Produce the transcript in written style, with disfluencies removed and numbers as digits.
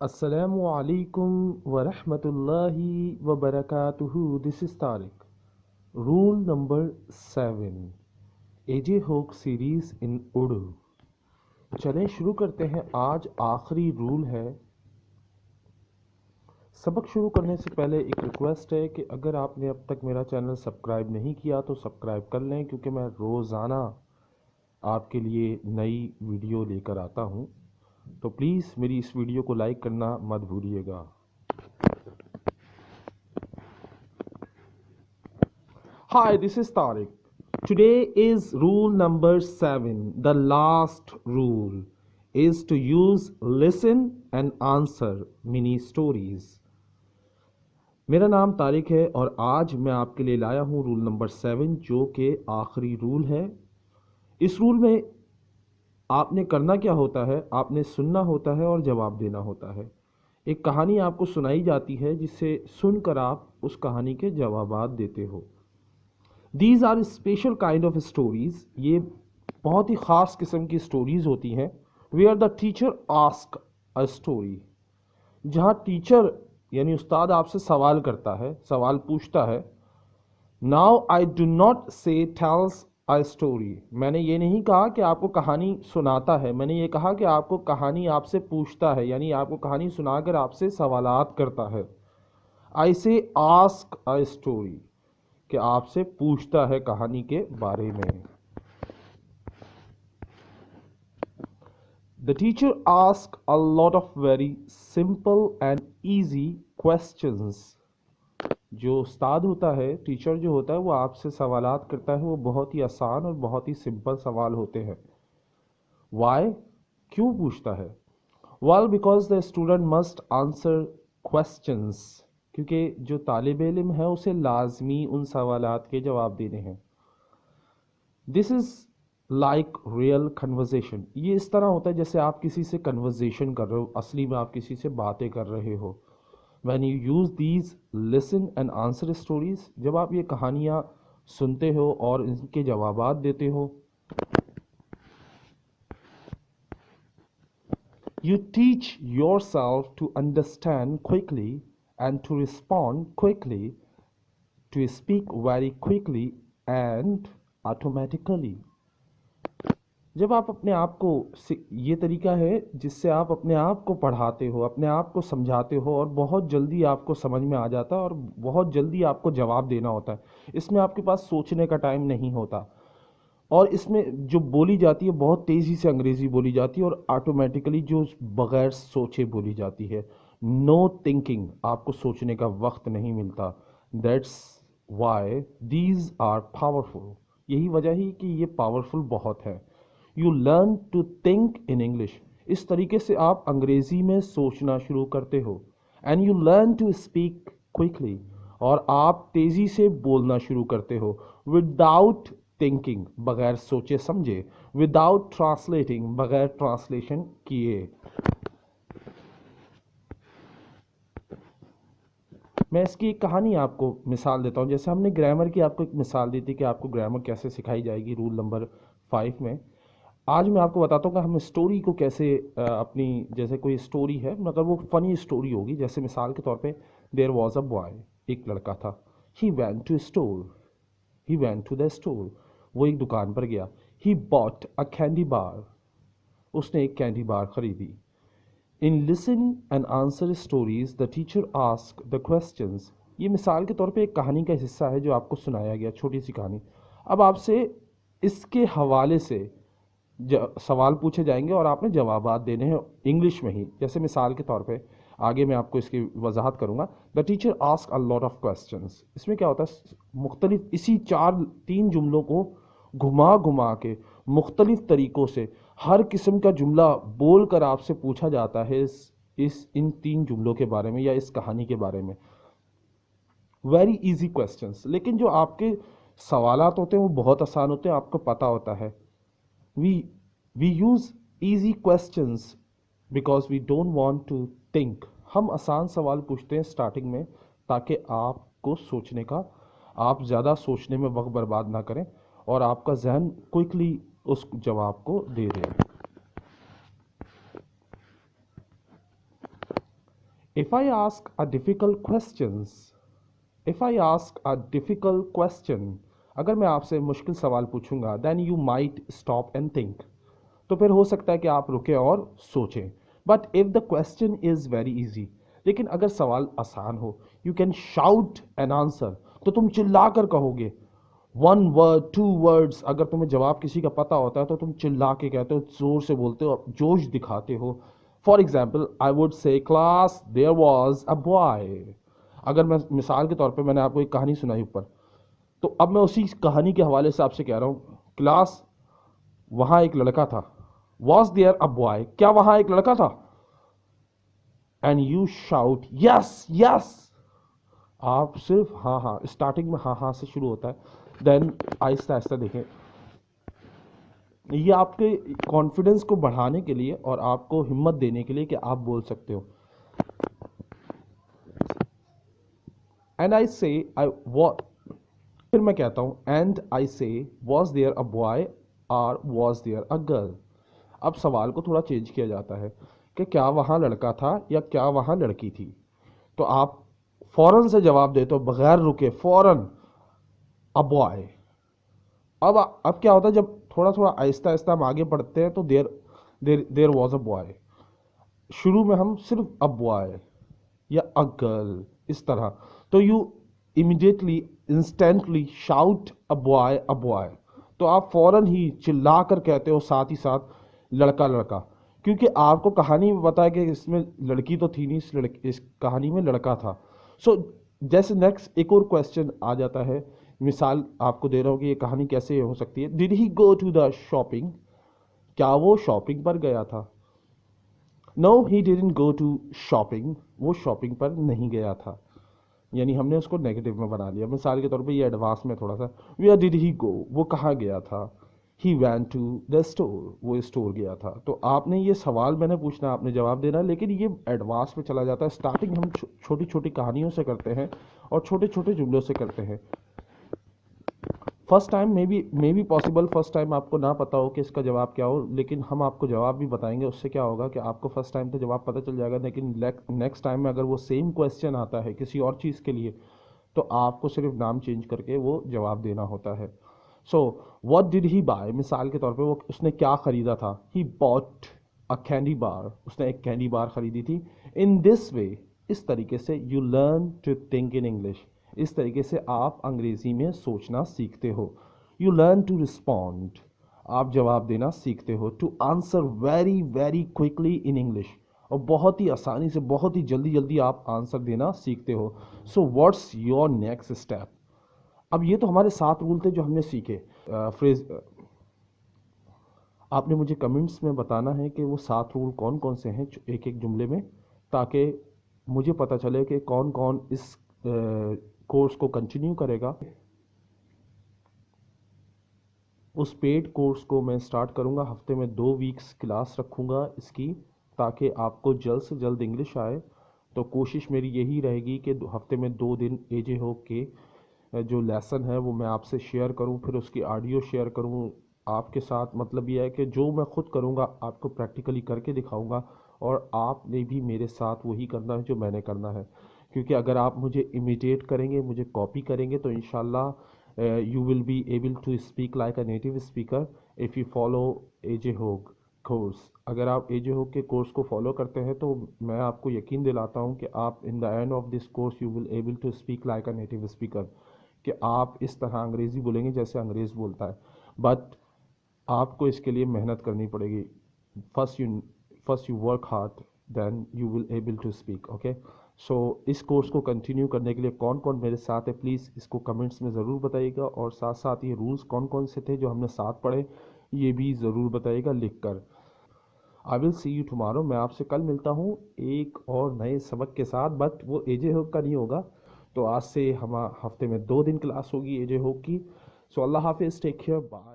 السلام علیکم ورحمۃ اللہ وبرکاتہ. This is Tariq. Roll number 7. A J Hoge series in Urdu. چلیں شروع کرتے ہیں. آج آخری رول ہے. سبق شروع کرنے سے پہلے ایک ریکویسٹ ہے کہ اگر آپ نے اب تک میرا چینل سبسکرائب نہیں کیا تو سبسکرائب کر لیں، کیونکہ میں روزانہ آپ کے لیے نئی ویڈیو لے کر آتا ہوں. تو پلیز میری اس ویڈیو کو لائک کرنا مت بھولیے گا. Hi, this is Tariq. Today is rule number 7. The last rule is to use listen and answer mini stories. میرا نام طارق ہے اور آج میں آپ کے لیے لایا ہوں رول نمبر 7، جو کہ آخری رول ہے. اس رول میں آپ نے کرنا کیا ہوتا ہے؟ آپ نے سننا ہوتا ہے اور جواب دینا ہوتا ہے. ایک کہانی آپ کو سنائی جاتی ہے جس سے سن کر آپ اس کہانی کے جوابات دیتے ہو. These are special kind of stories. یہ بہت ہی خاص قسم کی اسٹوریز ہوتی ہیں. Where the teacher ask a story. جہاں ٹیچر یعنی استاد آپ سے سوال کرتا ہے، سوال پوچھتا ہے. ناؤ آئی ڈو ناٹ سے ٹیلس اے اسٹوری. میں نے یہ نہیں کہا کہ آپ کو کہانی سناتا ہے، میں نے یہ کہا کہ آپ کو کہانی آپ سے پوچھتا ہے، یعنی آپ کو کہانی سنا کر آپ سے سوالات کرتا ہے. آئی سے آسک اے اسٹوری کہ آپ سے پوچھتا ہے کہانی کے بارے میں. The teacher asks a lot of very simple and easy questions. جو استاد ہوتا ہے، ٹیچر جو ہوتا ہے، وہ آپ سے سوالات کرتا ہے، وہ بہت ہی آسان اور بہت ہی سمپل سوال ہوتے ہیں. Why؟ کیوں پوچھتا ہے؟ Well, because the student must answer questions. کیونکہ جو طالب علم ہے اسے لازمی ان سوالات کے جواب دینے ہیں. دس از لائک ریئل کنورزیشن. یہ اس طرح ہوتا ہے جیسے آپ کسی سے کنورزیشن کر رہے ہو، اصلی میں آپ کسی سے باتیں کر رہے ہو. When you use these listen and answer stories. جب آپ یہ کہانیاں سنتے ہو اور ان کے جوابات دیتے ہو. You teach yourself to understand quickly and to respond quickly, to speak very quickly and automatically. جب آپ اپنے آپ کو، یہ طریقہ ہے جس سے آپ اپنے آپ کو پڑھاتے ہو، اپنے آپ کو سمجھاتے ہو اور بہت جلدی آپ کو سمجھ میں آ جاتا ہے اور بہت جلدی آپ کو جواب دینا ہوتا ہے. اس میں آپ کے پاس سوچنے کا ٹائم نہیں ہوتا. اور اس میں جو بولی جاتی ہے بہت تیزی سے انگریزی بولی جاتی ہے اور آٹومیٹیکلی جو بغیر سوچے بولی جاتی ہے. No thinking. آپ کو سوچنے کا وقت نہیں ملتا. That's why these are powerful. یہی وجہ ہی کہ یہ پاورفل بہت ہے. You learn to think in English. اس طریقے سے آپ انگریزی میں سوچنا شروع کرتے ہو. And you learn to speak quickly. اور آپ تیزی سے بولنا شروع کرتے ہو. Without thinking. بغیر سوچے سمجھے. Without translating. بغیر ٹرانسلیشن کیے. میں اس کی ایک کہانی آپ کو مثال دیتا ہوں. جیسے ہم نے گرامر کی آپ کو ایک مثال دی تھی کہ آپ کو گرامر کیسے سکھائی جائے گی رول نمبر 5 میں. آج میں آپ کو بتاتا ہوں کہ ہم اسٹوری کو کیسے اپنی، جیسے کوئی اسٹوری ہے مگر وہ فنی اسٹوری ہوگی. جیسے مثال کے طور پہ دیر واز اے بوائے. ایک لڑکا تھا. He went to store. He went to the store. وہ ایک دکان پر گیا. ہی باٹ اے کینڈی بار. اس نے ایک کینڈی بار خریدی. In listen and answer stories the teacher ask the questions. یہ مثال کے طور پہ ایک کہانی کا حصہ ہے جو آپ کو سنایا گیا، چھوٹی سی کہانی. اب آپ سے اس کے حوالے سے سوال پوچھے جائیں گے اور آپ نے جوابات دینے ہیں انگلش میں ہی. جیسے مثال کے طور پہ آگے میں آپ کو اس کی وضاحت کروں گا. The teacher ask a lot of questions. اس میں کیا ہوتا ہے، مختلف اسی 3 جملوں کو گھما گھما کے مختلف طریقوں سے ہر قسم کا جملہ بول کر آپ سے پوچھا جاتا ہے ان 3 جملوں کے بارے میں یا اس کہانی کے بارے میں. Very easy questions. لیکن جو آپ کے سوالات ہوتے ہیں وہ بہت آسان ہوتے ہیں، آپ کو پتہ ہوتا ہے. We use easy questions because we don't want to think. ہم آسان سوال پوچھتے ہیں سٹارٹنگ میں تاکہ آپ کو سوچنے کا، آپ زیادہ سوچنے میں وقت برباد نہ کریں اور آپ کا ذہن کوئکلی اس جواب کو دے دیں. If I ask a difficult questions, if I ask a difficult question, अगर मैं आपसे मुश्किल सवाल पूछूंगा, then you might stop and think. तो फिर हो सकता है कि आप रुके और सोचें. But if the question is very easy, लेकिन अगर सवाल आसान हो, you can shout an answer. तो तुम चिल्ला कर कहोगे. One word, two words. अगर तुम्हें जवाब किसी का पता होता है तो तुम चिल्ला के कहते हो, जोर से बोलते हो, जोश दिखाते हो. For example I would say class there was a boy. अगर मैं मिसाल के तौर पे मैंने आपको एक कहानी सुनाई ऊपर, तो अब मैं उसी कहानी के हवाले से आपसे कह रहा हूँ, क्लास वहां एक लड़का था. वॉज देयर अ बॉय, क्या वहां एक लड़का था? And you shout yes yes. आप सिर्फ हाँ हाँ, स्टार्टिंग में हाँ हाँ से शुरू होता है, देन आहिस्ता आहिस्ता देखें. ये आपके कॉन्फिडेंस को बढ़ाने के लिए और आपको हिम्मत देने के लिए कि आप बोल सकते हो. एंड आई से आई वॉट, फिर मैं कहता हूँ एंड आई से वॉज देयर अ बॉय और वॉज देयर अ गर्ल. अब सवाल को थोड़ा चेंज किया जाता है कि क्या वहाँ लड़का था या क्या वहाँ लड़की थी. तो आप फौरन से जवाब देते हो बगैर रुके, फौरन अ बॉय. अब क्या होता है, जब थोड़ा थोड़ा आहिस्ता आहिस्ता हम आगे बढ़ते हैं तो देर देर देर वॉज अ बॉय. शुरू में हम सिर्फ अ बॉय या अ गर्ल इस तरह, तो you immediately instantly shout a boy a boy. तो आप फौरन ही चिल्ला कर कहते हो साथ ही साथ लड़का लड़का, क्योंकि आपको कहानी में पता है कि इसमें लड़की तो थी नहीं, इस कहानी में लड़का था. सो जैसे नेक्स्ट एक और क्वेश्चन आ जाता है. मिसाल आपको दे रहा हूँ कि ये कहानी कैसे हो सकती है. Did he go to the shopping, क्या वो शॉपिंग पर गया था? No he didn't go to shopping, वो शॉपिंग पर नहीं गया था. यानी हमने उसको नेगेटिव में बना लिया. मिसाल के तौर पे ये एडवांस में थोड़ा सा, वेयर डिड ही गो, वो कहाँ गया था? ही वैन टू द स्टोर, वो स्टोर गया था. तो आपने ये सवाल मैंने पूछना, आपने जवाब देना, लेकिन ये एडवांस में चला जाता है. स्टार्टिंग हम छोटी छोटी कहानियों से करते हैं और छोटे छोटे जुमलों से करते हैं. First time may be possible, first time आपको ना पता हो कि इसका जवाब क्या हो, लेकिन हम आपको जवाब भी बताएंगे. उससे क्या होगा कि आपको फर्स्ट टाइम तो जवाब पता चल जाएगा, लेकिन नेक्स्ट टाइम में अगर वो सेम क्वेश्चन आता है किसी और चीज़ के लिए, तो आपको सिर्फ नाम चेंज करके वो जवाब देना होता है. So what did he buy, मिसाल के तौर पे वो उसने क्या खरीदा था? He bought a candy bar, उसने एक कैंडी बार खरीदी थी. इन दिस वे, इस तरीके से you learn to think in English, इस तरीके से आप अंग्रेजी में सोचना सीखते हो. यू लर्न टू रिस्पॉन्ड, आप जवाब देना सीखते हो. To answer very very quickly in English, और बहुत ही आसानी से बहुत ही जल्दी जल्दी आप आंसर देना सीखते हो. So what's your next step? अब ये तो हमारे 7 रूल थे जो हमने सीखे. फ्रेज आपने मुझे कमेंट्स में बताना है कि वो 7 रूल कौन कौन से हैं एक एक जुमले में, ताकि मुझे पता चले कि कौन कौन इस कोर्स को कंटिन्यू करेगा. उस पेड कोर्स को मैं स्टार्ट करूंगा, हफ्ते में 2 वीक्स क्लास रखूंगा इसकी, ताकि आपको जल्द से जल्द इंग्लिश आए. तो कोशिश मेरी यही रहेगी कि हफ्ते में 2 दिन एजे हो के जो लेसन है वो मैं आपसे शेयर करूं, फिर उसकी ऑडियो शेयर करूं आपके साथ. मतलब ये है कि जो मैं खुद करूंगा आपको प्रैक्टिकली करके दिखाऊंगा, और आपने भी मेरे साथ वही करना है जो मैंने करना है. क्योंकि अगर आप मुझे इमिटेट करेंगे, मुझे कॉपी करेंगे, तो इंशाल्लाह you will be able to speak like a native speaker if you follow A J Hoge course. अगर आप एजे होग के कोर्स को फॉलो करते हैं तो मैं आपको यकीन दिलाता हूं कि आप in the end of this course you will able to speak like a native speaker, कि आप इस तरह अंग्रेज़ी बोलेंगे जैसे अंग्रेज़ बोलता है. बट आपको इसके लिए मेहनत करनी पड़ेगी. First you first you work hard, then you will able to speak. Okay. So इस कोर्स को कंटिन्यू करने के लिए कौन कौन मेरे साथ है, प्लीज़ इसको कमेंट्स में ज़रूर बताइएगा. और साथ साथ ये रूल्स कौन कौन से थे जो हमने साथ पढ़े, ये भी ज़रूर बताइएगा लिख कर. I will see you tomorrow, मैं आपसे कल मिलता हूँ एक और नए सबक के साथ. बट वो एजे होग का नहीं होगा. तो आज से हम हफ्ते में 2 दिन क्लास होगी एजे होग की. सो अल्लाह हाफिज़, टेक केयर, बाय.